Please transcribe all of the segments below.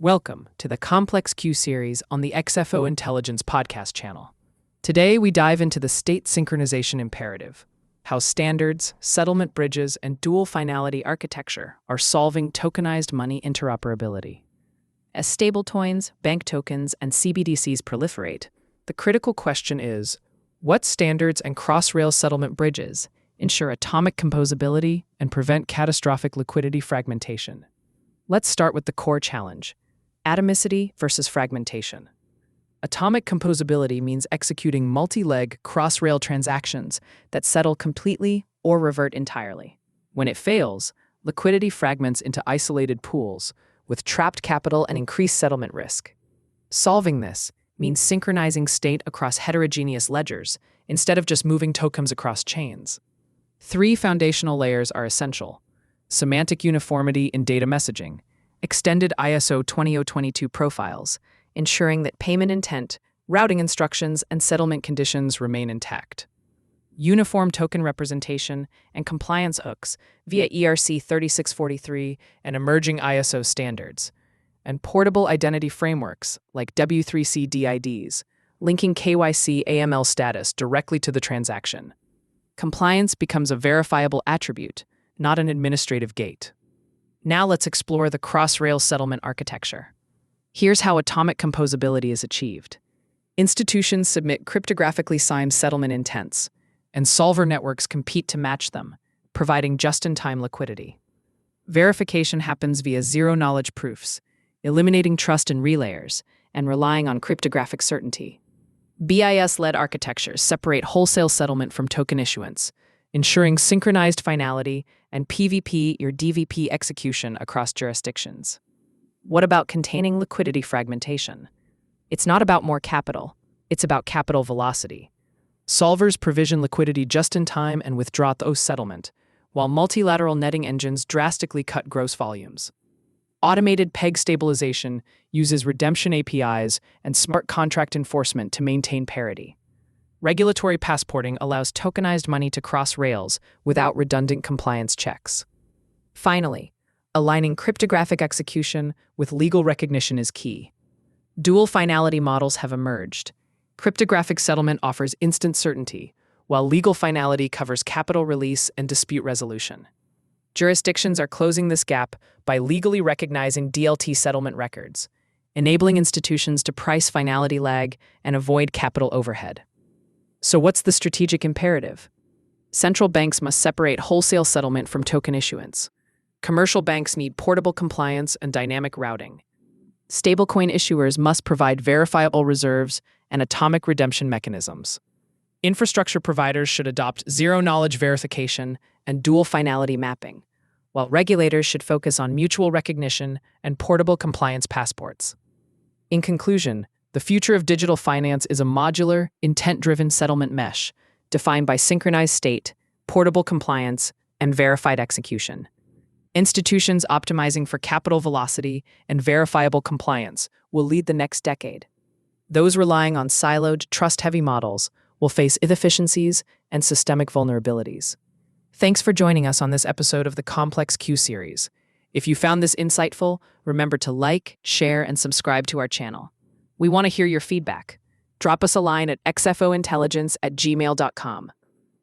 Welcome to the Complex Q series on the XFO Intelligence podcast channel. Today, we dive into the state synchronization imperative, how standards, settlement bridges, and dual finality architecture are solving tokenized money interoperability. As stablecoins, bank tokens, and CBDCs proliferate, the critical question is, what standards and cross-rail settlement bridges ensure atomic composability and prevent catastrophic liquidity fragmentation? Let's start with the core challenge: atomicity versus fragmentation. Atomic composability means executing multi-leg cross-rail transactions that settle completely or revert entirely. When it fails, liquidity fragments into isolated pools with trapped capital and increased settlement risk. Solving this means synchronizing state across heterogeneous ledgers instead of just moving tokens across chains. Three foundational layers are essential: semantic uniformity in data messaging, extended ISO 20022 profiles, ensuring that payment intent, routing instructions, and settlement conditions remain intact. Uniform token representation and compliance hooks via ERC 3643 and emerging ISO standards, and portable identity frameworks like W3C DIDs, linking KYC AML status directly to the transaction. Compliance becomes a verifiable attribute, not an administrative gate. Now let's explore the cross-rail settlement architecture. Here's how atomic composability is achieved. Institutions submit cryptographically signed settlement intents, and solver networks compete to match them, providing just-in-time liquidity. Verification happens via zero-knowledge proofs, eliminating trust in relayers and relying on cryptographic certainty. BIS-led architectures separate wholesale settlement from token issuance, ensuring synchronized finality and PVP or DVP execution across jurisdictions. What about containing liquidity fragmentation? It's not about more capital, it's about capital velocity. Solvers provision liquidity just in time and withdraw post-settlement, while multilateral netting engines drastically cut gross volumes. Automated peg stabilization uses redemption APIs and smart contract enforcement to maintain parity. Regulatory passporting allows tokenized money to cross rails without redundant compliance checks. Finally, aligning cryptographic execution with legal recognition is key. Dual finality models have emerged. Cryptographic settlement offers instant certainty, while legal finality covers capital release and dispute resolution. Jurisdictions are closing this gap by legally recognizing DLT settlement records, enabling institutions to price finality lag and avoid capital overhead. So what's the strategic imperative? Central banks must separate wholesale settlement from token issuance. Commercial banks need portable compliance and dynamic routing. Stablecoin issuers must provide verifiable reserves and atomic redemption mechanisms. Infrastructure providers should adopt zero-knowledge verification and dual finality mapping, while regulators should focus on mutual recognition and portable compliance passports. In conclusion, the future of digital finance is a modular, intent-driven settlement mesh defined by synchronized state, portable compliance, and verified execution. Institutions optimizing for capital velocity and verifiable compliance will lead the next decade. Those relying on siloed, trust-heavy models will face inefficiencies and systemic vulnerabilities. Thanks for joining us on this episode of the Complex Q series. If you found this insightful, remember to like, share, and subscribe to our channel. We want to hear your feedback. Drop us a line at xfointelligence@gmail.com.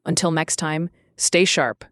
Until next time, stay sharp,